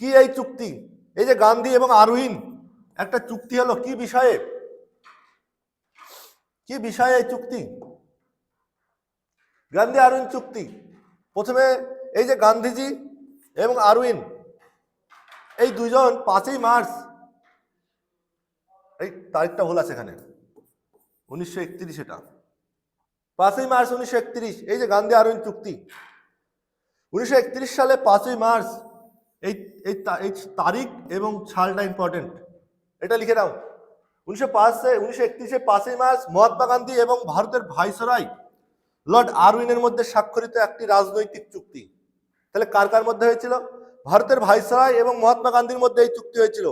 কি এই চুক্তি? এই যে গান্ধী এবং আরউইন একটা চুক্তি হলো, কি বিষয়ে? কি বিষয়ে এই চুক্তি? গান্ধী আরউইন চুক্তি। প্রথমে এই যে গান্ধীজি এবং আরউইন, এই দুজন 5ই মার্চ, এই তারিখটা ভুল আছে এখানে, 1931, এটা 5ই মার্চ 1931। এই যে গান্ধী আরউইন চুক্তি 1931 সালে 5ই মার্চ, এই তারিখ এবং সালটা ইম্পর্টেন্ট, এটা লিখে নাও। 1931 5ই মার্চ মহাত্মা গান্ধী এবং ভারতের ভাইসরয় লর্ড আরউইনের মধ্যে স্বাক্ষরিত একটি রাজনৈতিক চুক্তি। তাহলে কার কার মধ্যে হয়েছিল? ভারতের ভাইসরয় এবং মহাত্মা গান্ধীর মধ্যে এই চুক্তি হয়েছিল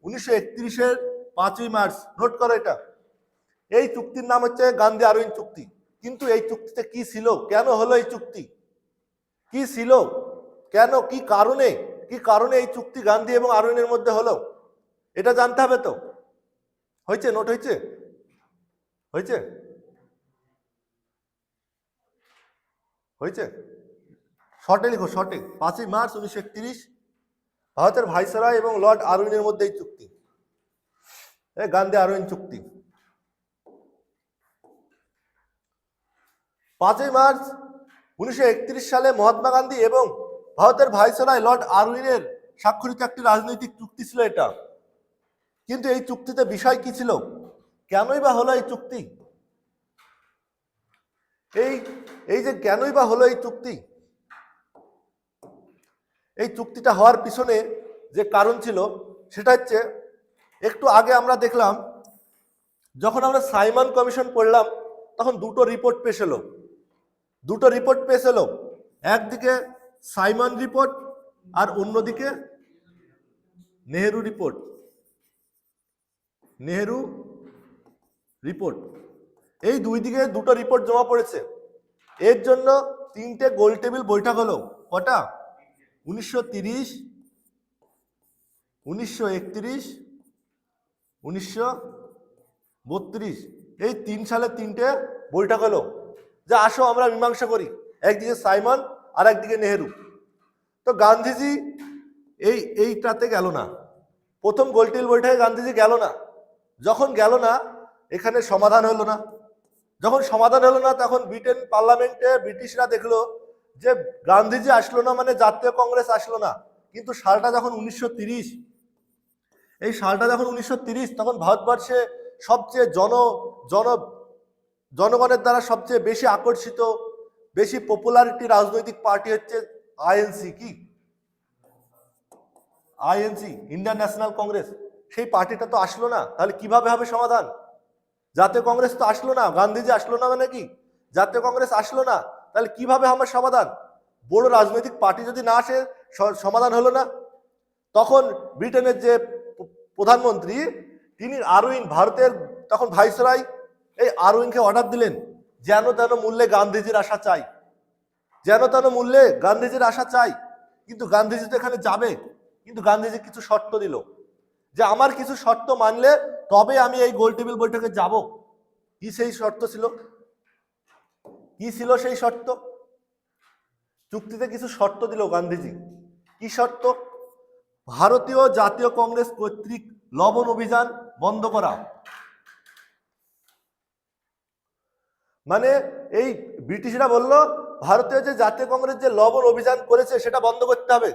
1931 5ই মার্চ। নোট করো এটা। এই চুক্তির নাম হচ্ছে গান্ধী আরউইন চুক্তি। কিন্তু এই চুক্তিতে কি ছিল? কেন হলো এই চুক্তি? কি ছিল? কেন? কি কারণে এই চুক্তি গান্ধী এবং আরউইনের মধ্যে হলো? এটা জানতে হবে তো। হয়েছে? নোট হয়েছে? হয়েছে? হয়েছে? শর্টে লিখো, শর্টে। 5ই মার্চ 1931 ভারতের ভাইসরয় এবং লর্ড আরউইনের মধ্যে এই চুক্তি, গান্ধী আরউইন চুক্তি। 5ই মার্চ 1931 সালে মহাত্মা গান্ধী এবং ভারতের ভাইসরয় লর্ড আরউইনের স্বাক্ষরিত একটি রাজনৈতিক চুক্তি ছিল এটা। কিন্তু এই চুক্তিতে বিষয় কি ছিল? কেনই বা হলো এই চুক্তি? এই যে কেনই বা হলো এই চুক্তি? এই চুক্তিটা হওয়ার পিছনে যে কারণ ছিল সেটা হচ্ছে, একটু আগে আমরা দেখলাম যখন আমরা সাইমন কমিশন পড়লাম তখন দুটো রিপোর্ট পেশ এলো। একদিকে সাইমন রিপোর্ট আর অন্যদিকে নেহেরু রিপোর্ট। এই দুই দিকে দুটো রিপোর্ট জমা পড়েছে। এর জন্য 3টে গোল টেবিল বৈঠক হলো। কটা? 1930, 1931, 1932। এই 3 সালে 3টে বৈঠক হলো যে আসো আমরা মীমাংসা করি। একদিকে সাইমন আর একদিকে নেহেরু। তো গান্ধীজি এইটাতে গেল না। প্রথম গোলটেবিল বৈঠকে গান্ধীজি গেল না। যখন গেল না, এখানে সমাধান হলো না। যখন সমাধান হলো না, তখন ব্রিটেন পার্লামেন্টে ব্রিটিশরা দেখলো যে গান্ধীজি আসলো না মানে জাতীয় কংগ্রেস আসলো না। কিন্তু সালটা যখন 1930, এই সালটা যখন 1930, তখন ভারতবর্ষে সবচেয়ে জনগণের দ্বারা সবচেয়ে বেশি আকর্ষিত, বেশি পপুলারিটি রাজনৈতিক পার্টি হচ্ছে আইএনসি। কি? INC, Indian national Congress. সেই পার্টিটা তো আসলো না, তাহলে কিভাবে হবে সমাধান? জাতীয় কংগ্রেস তো আসলো না, গান্ধীজি আসলো না মানে কি? জাতীয় কংগ্রেস আসলো না, তাহলে কিভাবে আমার সমাধান? বড় রাজনৈতিক পার্টি যদি না আসে, সমাধান হলো না। তখন ব্রিটেনের যে প্রধানমন্ত্রী, তিনি আরউইন, ভারতের তখন ভাইসরয়, এই আরউইনকে অর্ডার দিলেন যেন তেন মূল্যে গান্ধীজির আসা চাই, কিন্তু গান্ধীজি তো এখানে যাবে। কিন্তু গান্ধীজি কিছু শর্ত দিল যে আমার কিছু শর্ত মানলে তবে আমি এই গোলটেবিল বৈঠকে যাব। কি সেই শর্ত ছিল? সেই শর্ত? চুক্তিতে কিছু শর্ত দিল গান্ধীজি। কি শর্ত? ভারতীয় জাতীয় কংগ্রেস কর্তৃক লবণ অভিযান বন্ধ করা। মানে এই ব্রিটিশরা বলল ভারতীয় যে জাতীয় কংগ্রেস যে লবণ অভিযান করেছে সেটা বন্ধ করতে হবে।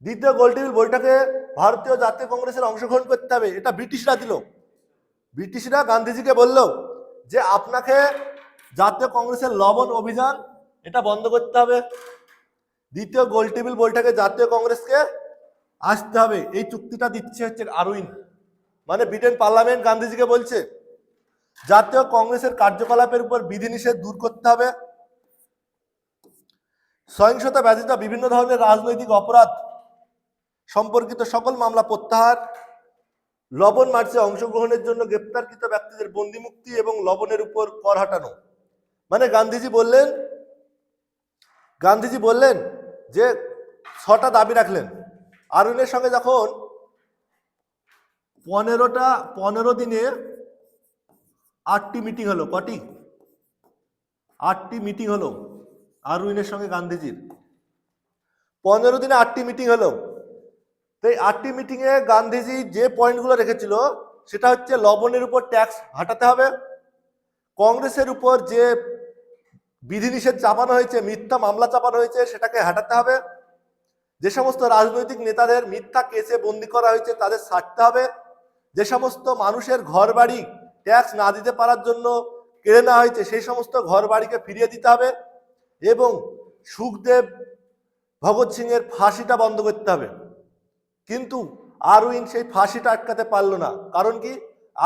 দ্বিতীয় গোলটেবিল বৈঠকে ভারতীয় জাতীয় কংগ্রেসের অংশগ্রহণ করতে হবে, এটা ব্রিটিশরা দিল। ব্রিটিশরা গান্ধীজিকে বলল যে আপনাকে জাতীয় কংগ্রেসের লবণ অভিযান এটা বন্ধ করতে হবে। দ্বিতীয় গোলটেবিল বৈঠকে জাতীয় কংগ্রেসকে আসতে হবে। এই চুক্তিটা দিচ্ছে হচ্ছে আরউইন। মানে ব্রিটেন পার্লামেন্ট গান্ধীজিকে বলছে জাতীয় কংগ্রেসের কার্যকলাপের উপর বিধিনিষেধ দূর করতে হবে। সহিংসতা ব্যতীত বিভিন্ন ধরনের রাজনৈতিক অপরাধ সম্পর্কিত সকল মামলা প্রত্যাহার, লবণ মার্চে অংশগ্রহণের জন্য গ্রেপ্তারকৃত ব্যক্তিদের বন্দি মুক্তি এবং লবণের উপর কর হটানো। মানে গান্ধীজি বললেন যে 6টা দাবি রাখলেন। আরউইনের সঙ্গে যখন 15 দিনে 8টি মিটিং হলো। কটি? 8টি মিটিং হলো আরউইনের সঙ্গে গান্ধীজির। 15 দিনে 8টি মিটিং হলো। তো এই 8টি মিটিংয়ে গান্ধীজি যে পয়েন্টগুলো রেখেছিল সেটা হচ্ছে লবণের উপর ট্যাক্স হাঁটাতে হবে, কংগ্রেসের উপর যে বিধিনিষেধ চাপানো হয়েছে, মিথ্যা মামলা চাপানো হয়েছে সেটাকে হাঁটাতে হবে, যে সমস্ত রাজনৈতিক নেতাদের মিথ্যা কেসে বন্দী করা হয়েছে তাদের ছাড়তে হবে, যে সমস্ত মানুষের ঘর বাড়ি ট্যাক্স না দিতে পারার জন্য কেড়ে নেওয়া হয়েছে সেই সমস্ত ঘর বাড়িকে ফিরিয়ে দিতে হবে, এবং সুখদেব, ভগৎ সিং এর ফাঁসিটা বন্ধ করতে হবে। কিন্তু আরউইন সেই ফাঁসিটা আটকাতে পারলো না। কারণ কি?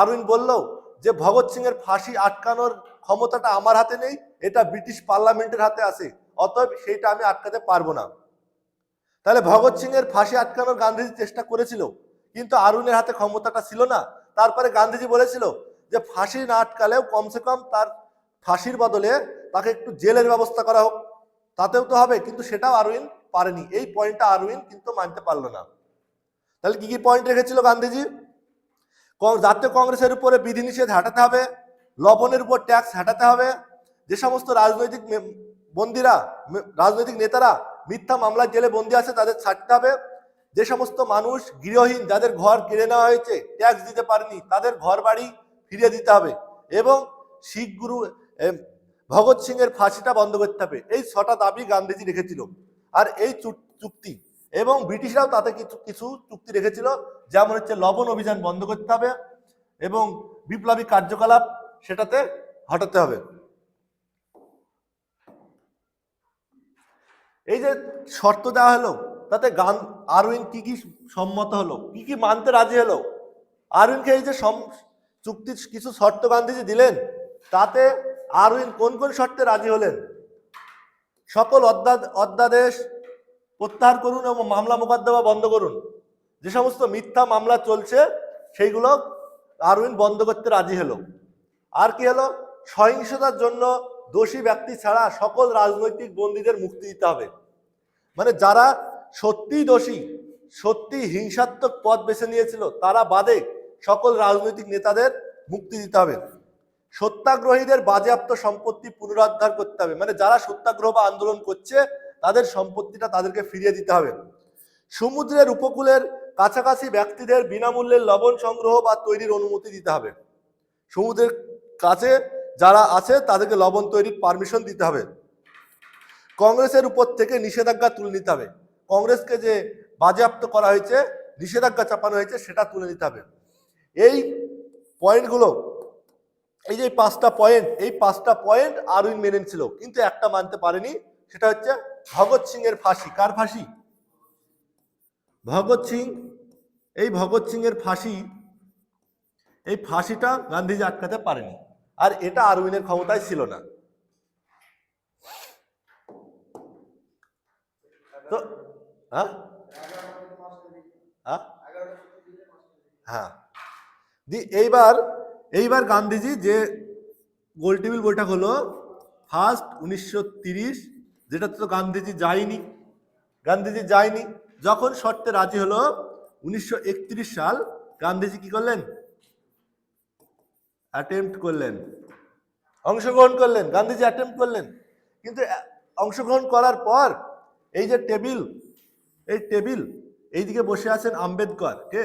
আরউইন বলল যে ভগৎ সিং এর ফাঁসি আটকানোর ক্ষমতাটা আমার হাতে নেই, এটা ব্রিটিশ পার্লামেন্টের হাতে আছে, অতএব সেইটা আমি আটকাতে পারবো না। তাহলে ভগৎ সিং এর ফাঁসি আটকানোর গান্ধীজি চেষ্টা করেছিল, কিন্তু আরউইনের হাতে ক্ষমতাটা ছিল না। তারপরে গান্ধীজি বলেছিল যে ফাঁসি না আটকালেও কমসে কম তার ফাঁসির বদলে তাকে একটু জেলের ব্যবস্থা করা হোক, তাতেও তো হবে। কিন্তু সেটাও আরউইন পারেনি। এই পয়েন্টটা আরউইন কিন্তু মানতে পারলো না। তাহলে কি কি পয়েন্ট রেখেছিল গান্ধীজি? জাতীয় কংগ্রেসের উপরে বিধিনিষেধ হাঁটাতে হবে, লবণের উপর ট্যাক্স হাঁটাতে হবে, যে সমস্ত রাজনৈতিক নেতারা মিথ্যা মামলার জেলে বন্দী আছে তাদের ছাড়তে হবে, যে সমস্ত মানুষ গৃহহীন, যাদের ঘর কেড়ে নেওয়া হয়েছে, ট্যাক্স দিতে পারেনি, তাদের ঘর বাড়ি ফিরিয়ে দিতে হবে, এবং শিখ গুরু ভগৎ সিং এর ফাঁসিটা বন্ধ করতে হবে। এই 6টা দাবি গান্ধীজি রেখেছিল। আর এই চুক্তি এবং ব্রিটিশরাও তাতে কিছু কিছু চুক্তি রেখেছিল, যেমন হচ্ছে লবণ অভিযান বন্ধ করতে হবে এবং বিপ্লবী কার্যকলাপ সেটাতে হটাতে হবে। এই যে শর্ত দেওয়া হলো, তাতে আরউইন কি কি সম্মত হলো, কি কি মানতে রাজি হলো। আরউইনকে এই যে চুক্তির কিছু শর্ত গান্ধীজি দিলেন, তাতে আরউইন কোন কোন শর্তে রাজি হলেন? সকল অধ্যাদেশ প্রত্যাহার করুন এবং মামলা মোকদ্দমা বন্ধ করুন। যে সমস্ত মিথ্যা মামলা চলছে সেইগুলো আরউইন বন্ধ করতে রাজি হলো। আর কি হলো? সহিংসতার জন্য দোষী ব্যক্তি ছাড়া সকল রাজনৈতিক বন্দীদের মুক্তি দিতে হবে। মানে যারা সত্যিই দোষী, সত্যি হিংসাত্মক পথ বেছে নিয়েছিল, তারা বাদে সকল রাজনৈতিক নেতাদের মুক্তি দিতে হবে। সত্যাগ্রহীদের বাজেয়াপ্ত সম্পত্তি পুনরুদ্ধার করতে হবে, মানে যারা সত্যাগ্রহ বা আন্দোলন করছে তাদের সম্পত্তিটা তাদেরকে ফিরিয়ে দিতে হবে। সমুদ্রের উপকূলের কাছাকাছি ব্যক্তিদের বিনামূল্যে লবণ সংগ্রহ বা তৈরির অনুমতি দিতে হবে। সমুদ্রের কাছে যারা আছে তাদেরকে লবণ তৈরির পারমিশন দিতে হবে। কংগ্রেসের উপর থেকে নিষেধাজ্ঞা তুলে নিতে হবে। কংগ্রেসকে যে বাজেয়াপ্ত করা হয়েছে, নিষেধাজ্ঞা চাপানো হয়েছে, সেটা তুলে নিতে হবে। এই পয়েন্টগুলো, এই যে পাঁচটা পয়েন্ট আরউইন মেনে ছিল, কিন্তু একটা মানতে পারেনি, সেটা হচ্ছে ভগৎ সিং এর ফাঁসি। কার ফাঁসি? ভগৎ সিং। এই ভগৎ সিং এর ফাঁসি, এই ফাঁসিটা গান্ধীজি আটকাতে পারেনি, আর এটা আরউইনের ক্ষমতায় ছিল না। তো হ্যাঁ হ্যাঁ এইবার গান্ধীজি যে গোলটেবিল বৈঠক হলো ফার্স্ট 1930, যেটাতে তো গান্ধীজি যায়নি। যখন শর্তে রাজি হলো 1931 সাল, গান্ধীজি কি করলেন? অংশগ্রহণ করলেন। গান্ধীজি অ্যাটেম্প্ট করলেন, কিন্তু অংশগ্রহণ করার পর এই যে টেবিল, এইদিকে বসে আছেন আম্বেদকর। কে?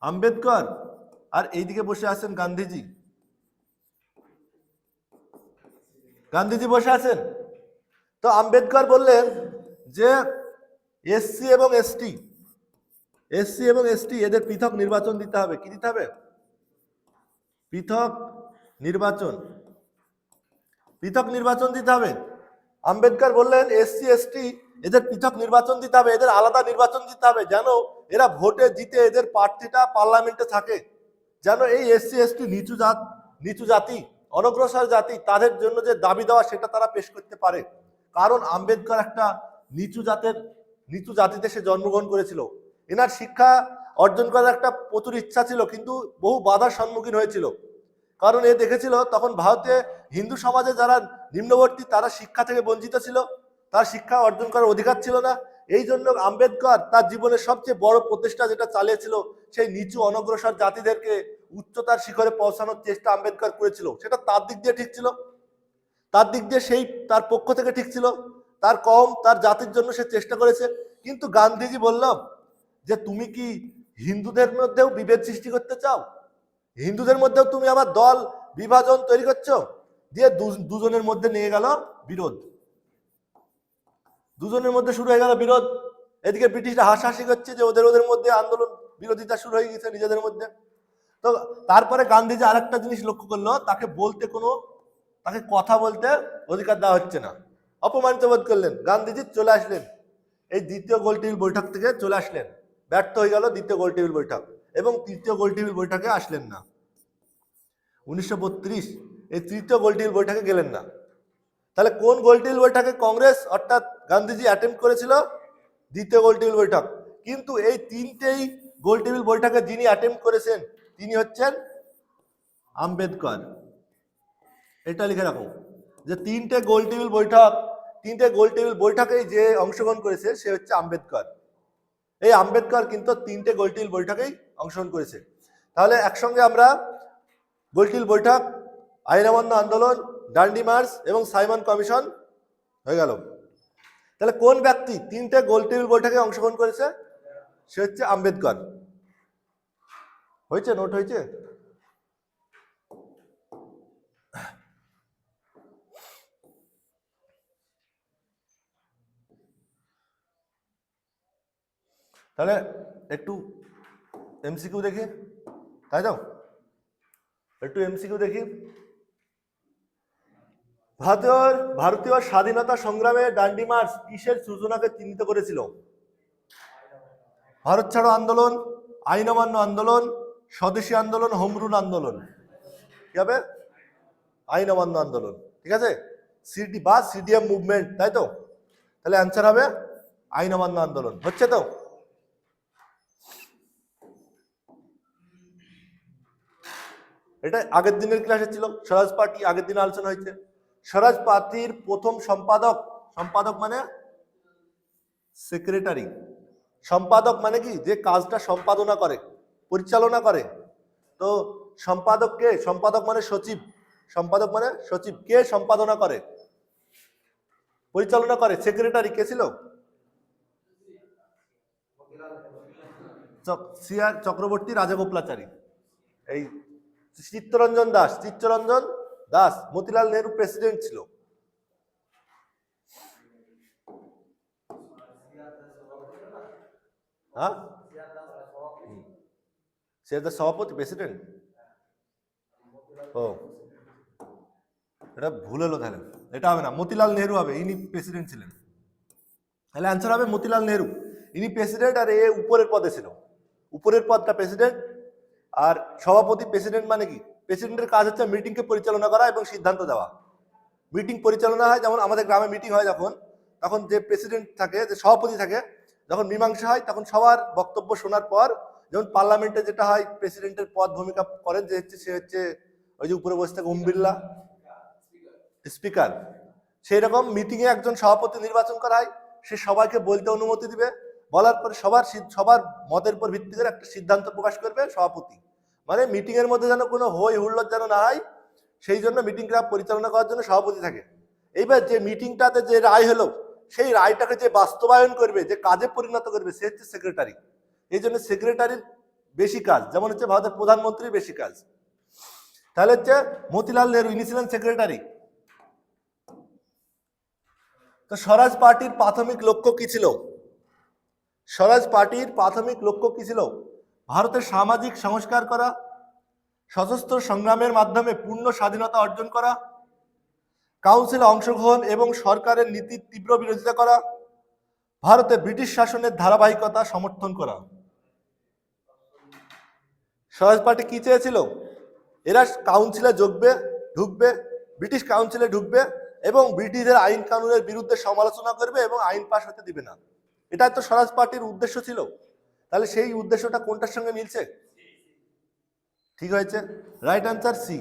আম্বেদকর। আর এইদিকে বসে আছেন গান্ধীজি বসে আছেন। তো আম্বেদকর বললেন যে এসসি এবং এসটি এদের পৃথক নির্বাচন দিতে হবে। কি দিতে হবে? পৃথক নির্বাচন দিতে হবে। আম্বেদকর বললেন এসসি এসটি এদের পৃথক নির্বাচন দিতে হবে, এদের আলাদা নির্বাচন দিতে হবে, যেন এরা ভোটে জিতে এদের প্রার্থীটা পার্লামেন্টে থাকে, যেন এই এসসি এসটি নিচু জাতি, অনগ্রসর জাতি, তাদের জন্য যে দাবি দেওয়া সেটা তারা পেশ করতে পারে। কারণ আম্বেদকর একটা নিচু জাতিতে সে জন্মগ্রহণ করেছিল। এনার শিক্ষা অর্জন করার একটা প্রচুর ইচ্ছা ছিল, কিন্তু বহু বাধার সম্মুখীন হয়েছিল। কারণ এ দেখেছিল তখন ভারতে হিন্দু সমাজে যারা নিম্নবর্তী, তারা শিক্ষা থেকে বঞ্চিত ছিল, তার শিক্ষা অর্জন করার অধিকার ছিল না। এই জন্য আম্বেদকর তার জীবনের সবচেয়ে বড় প্রচেষ্টা যেটা চালিয়েছিল, সেই নিচু অনগ্রসর জাতিদেরকে উচ্চতার শিখরে পৌঁছানোর চেষ্টা আম্বেদকর করেছিল। সেটা তার দিক দিয়ে ঠিক ছিল, তার পক্ষ থেকে ঠিক ছিল, তার জাতির জন্য সে চেষ্টা করেছে। কিন্তু গান্ধীজি বলল যে তুমি কি হিন্দুদের মধ্যেও বিভেদ সৃষ্টি করতে চাও? হিন্দুদের মধ্যেও তুমি আবার দল বিভাজন তৈরি করছো? দিয়ে দুজনের মধ্যে নিয়ে গেল বিরোধ। দুজনের মধ্যে শুরু হয়ে গেল বিরোধ। এদিকে ব্রিটিশরা হাসাহাসি করছে যে ওদের মধ্যে আন্দোলন, বিরোধিতা শুরু হয়ে গেছে নিজেদের মধ্যে। তো তারপরে গান্ধীজি আরেকটা জিনিস লক্ষ্য করলো, তাকে কথা বলতে অধিকার দেওয়া হচ্ছে না। অপমানিত বোধ করলেন। গান্ধীজি চলে আসলেন, এই দ্বিতীয় গোলটেবিল বৈঠক থেকে চলে আসলেন। ব্যর্থ হয়ে গেল দ্বিতীয় গোলটেবিল বৈঠক, এবং তৃতীয় গোলটেবিল বৈঠকে আসলেন না। 1932 এই তৃতীয় গোলটেবিল বৈঠকে গেলেন না। তাহলে কোন গোলটেবিল বৈঠকে কংগ্রেস অর্থাৎ গান্ধীজি অ্যাটেম্প্ট করেছিল? দ্বিতীয় গোলটেবিল বৈঠক। কিন্তু এই তিনটেই গোলটেবিল বৈঠকে যিনি অ্যাটেম্প্ট করেছেন তিনি হচ্ছেন আম্বেদকর। এটা লিখে রাখো যে তিনটে গোলটেবিল বৈঠকেই যে অংশগ্রহণ করেছে সে হচ্ছে আম্বেদকর। এই আম্বেদকর কিন্তু তিনটে গোলটেবিল বৈঠকেই অংশগ্রহণ করেছে। তাহলে একসঙ্গে আমরা গোলটেবিল বৈঠক, আইন অমান্য আন্দোলন, ডান্ডি মার্চ এবং সাইমন কমিশন হয়ে গেল। তাহলে কোন ব্যক্তি তিনটে গোলটেবিল বৈঠকে অংশগ্রহণ করেছে? সে হচ্ছে আম্বেদকর। হয়েছে? নোট হয়েছে? তাহলে একটু এমসিকিউ দেখি, তাই তো? একটু এমসিকিউ দেখি। ভারতীয় স্বাধীনতা সংগ্রামে ডান্ডি মার্চ কিসের সূচনাকে চিহ্নিত করেছিল? ভারত ছাড়ো আন্দোলন, আইন অমান্য আন্দোলন, স্বদেশী আন্দোলন, হোমরুল আন্দোলন। কি হবে? আইন অমান্য আন্দোলন। ঠিক আছে, সিডি বা সিডিএম মুভমেন্ট, তাই তো? তাহলে অ্যান্সার হবে আইন অমান্য আন্দোলন। হচ্ছে তো? এটা আগের দিনের ক্লাসে ছিল, স্বরাজ পার্টি আগের দিন আলোচনা হয়েছে। স্বরাজ পার্টির প্রথম সম্পাদক, সম্পাদক মানে সেক্রেটারি, সম্পাদক মানে কি? যে কাজটা সম্পাদনা করে, পরিচালনা করে। তো সম্পাদক কে? সম্পাদক মানে সচিব, সম্পাদক মানে সচিব। কে সম্পাদনা করে, পরিচালনা করে? সেক্রেটারি কে ছিল? সিআর চক্রবর্তী রাজাগোপালাচারী। এই চিত্তরঞ্জন দাস, চিত্তরঞ্জন দাস মতিলাল নেহরু প্রেসিডেন্ট ছিল। হ্যাঁ, সিআর দাস সভাপতি, প্রেসিডেন্ট। ও, এটা ভুল হলো তাহলে, এটা হবে না, মতিলাল নেহরু হবে, ইনি প্রেসিডেন্ট ছিলেন। তাহলে অ্যান্সার হবে মতিলাল নেহরু, ইনি প্রেসিডেন্ট, আর এ উপরের পদে ছিল, উপরের পদটা প্রেসিডেন্ট। আর সভাপতি, প্রেসিডেন্ট মানে কি? প্রেসিডেন্টের কাজ হচ্ছে মিটিংকে পরিচালনা করা এবং সিদ্ধান্ত দেওয়া। মিটিং পরিচালনা হয়, যেমন আমাদের গ্রামে মিটিং হয় যখন, তখন যে প্রেসিডেন্ট থাকে, যে সভাপতি থাকে, যখন মীমাংসা হয় তখন সবার বক্তব্য শোনার পর, যেমন পার্লামেন্টে যেটা হয়, প্রেসিডেন্টের পদ ভূমিকা করেন যে হচ্ছে, সে হচ্ছে ওই যে উপরে বসে থাকে ওম বিড়লা, স্পিকার। সেই রকম মিটিং এ একজন সভাপতি নির্বাচন করা হয়, সে সবাইকে বলতে অনুমতি দিবে, বলার পরে সবার মতের উপর ভিত্তি করে একটা সিদ্ধান্ত প্রকাশ করবে সভাপতি। মানে মিটিং এর মধ্যে যেন কোনো হই হুল্লোড় যেন না হয়, সেই জন্য মিটিংটা পরিচালনা করার জন্য সভাপতি থাকে। এইবার যে মিটিংটাতে যে রায় হলো, সেই রায়টাকে যে বাস্তবায়ন করবে, যে কাজে পরিণত করবে, সে হচ্ছে সেক্রেটারি। এই জন্য সেক্রেটারির বেশি কাজ, যেমন হচ্ছে ভারতের প্রধানমন্ত্রীর বেশি কাজ। তাহলে হচ্ছে মতিলাল নেহরু, ইনি ছিলেন সেক্রেটারি। তো স্বরাজ পার্টির প্রাথমিক লক্ষ্য কি ছিল? স্বরাজ পার্টির প্রাথমিক লক্ষ্য কি ছিল? ভারতের সামাজিক সংস্কার করা, সশস্ত্র সংগ্রামের মাধ্যমে পূর্ণ স্বাধীনতা অর্জন করা, কাউন্সিলে অংশগ্রহণ এবং সরকারের নীতির তীব্র বিরোধিতা করা, ভারতে ব্রিটিশ শাসনের ধারাবাহিকতা সমর্থন করা। স্বরাজ পার্টি কি চেয়েছিল? এরা কাউন্সিলে ঢুকবে, ব্রিটিশ কাউন্সিলে ঢুকবে এবং ব্রিটিশদের আইন কানুনের বিরুদ্ধে সমালোচনা করবে এবং আইন পাশ হতে দিবে না। এটাই তো স্বরাজ পার্টির উদ্দেশ্য ছিল। তাহলে সেই উদ্দেশ্যটা কোনটার সঙ্গে মিলছে? ঠিক হয়েছে, রাইট অ্যান্সার সি।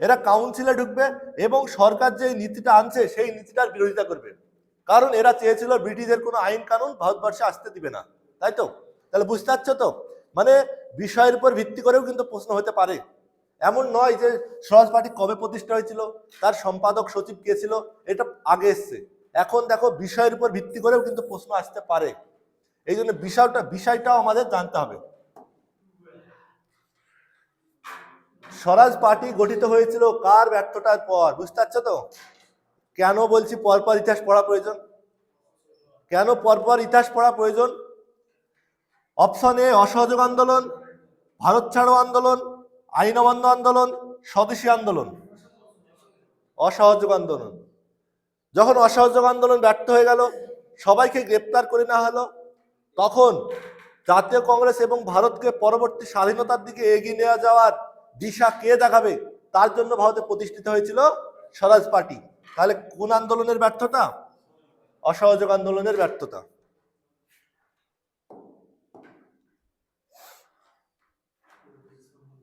এরা কাউন্সিলে ঢুকবে এবং সরকার যে নীতিটা আনছে সেই নীতিটার বিরোধিতা করবে, কারণ এরা চেয়েছিল ব্রিটিশদের কোনো আইন কানুন ভারতবর্ষে আসতে দিবে না, তাই তো? তাহলে বুঝতে পারছো তো, মানে বিষয়ের উপর ভিত্তি করেও কিন্তু প্রশ্ন হতে পারে। এমন নয় যে স্বরাজ পার্টি কবে প্রতিষ্ঠা হয়েছিল, তার সম্পাদক সচিব কে ছিল, এটা আগে এসছে। এখন দেখো বিষয়ের উপর ভিত্তি করেও কিন্তু প্রশ্ন আসতে পারে, এই জন্য বিষয়টাও আমাদের জানতে হবে। স্বরাজ পার্টি গঠিত হয়েছিল কার ব্যর্থতার পর? বুঝতে পারছো তো কেন বলছি পরপর ইতিহাস পড়া প্রয়োজন? কেন পরপর ইতিহাস পড়া প্রয়োজন? অপশন এ অসহযোগ আন্দোলন, ভারত ছাড়ো আন্দোলন, আইন অমান্য আন্দোলন, স্বদেশী আন্দোলন। অসহযোগ আন্দোলন। যখন অসহযোগ আন্দোলন ব্যর্থ হয়ে গেল, সবাইকে গ্রেপ্তার করে নেওয়া হলো, তখন জাতীয় কংগ্রেস এবং ভারতকে পরবর্তী স্বাধীনতার দিকে এগিয়ে নিয়ে যাওয়ার দিশা কে দেখাবে, তার জন্য ভারতে প্রতিষ্ঠিত হয়েছিল স্বরাজ পার্টি। তাহলে কোন আন্দোলনের ব্যর্থতা? অসহযোগ আন্দোলনের ব্যর্থতা।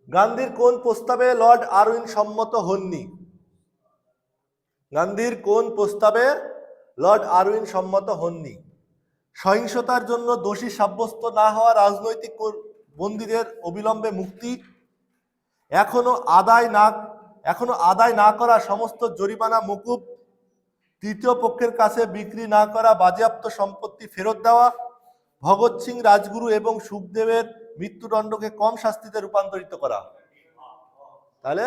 গান্ধীর কোন প্রস্তাবে লর্ড আরউইন সম্মত হননি? গান্ধীর কোন প্রস্তাবে লর্ড আরউইন সম্মত হননি? সহিংসতার জন্য দোষী সাব্যস্ত না হওয়া রাজনৈতিক বন্দীদের অবিলম্বে মুক্তি, এখনো আদায় না করা সমস্ত জরিমানা মকুব, তৃতীয় পক্ষের কাছে বিক্রি না করা বাজেয়াপ্ত সম্পত্তি ফেরত দেওয়া, ভগৎ সিং, রাজগুরু এবং সুখদেবের মৃত্যুদণ্ডকে কম শাস্তিতে রূপান্তরিত করা। তাহলে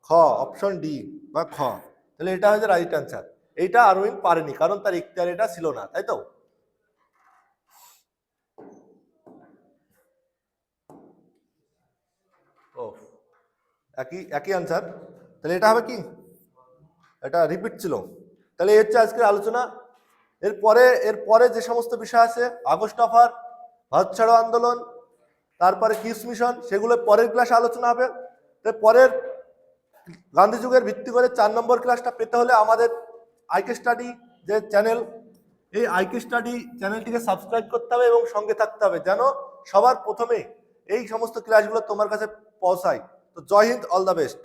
খ, অপশন ডি বা খ। তাহলে এটা হচ্ছে রাইট অ্যান্সার। এইটা আরউইন পারেনি, কারণ তার ইখতিয়ার এটা ছিল না, তাই তো? একই একই আনসার। তাহলে এটা হবে কি, এটা রিপিট ছিল। তাহলে এই হচ্ছে আজকের আলোচনা। এরপরে যে সমস্ত বিষয় আছে, আগস্ট অফার, ভারত ছাড়ো আন্দোলন, তারপরে কিস মিশন, সেগুলো পরের ক্লাসে আলোচনা হবে। তাই পরের গান্ধী যুগের ভিত্তি করে 4 নম্বর ক্লাসটা পেতে হলে আমাদের আইকে স্টাডি যে চ্যানেল, এই আইকে স্টাডি চ্যানেলটিকে সাবস্ক্রাইব করতে হবে এবং সঙ্গে থাকতে হবে, যেন সবার প্রথমে এই সমস্ত ক্লাসগুলো তোমার কাছে পৌঁছায়। তো জয় হিন্দ, অল দ্য বেস্ট।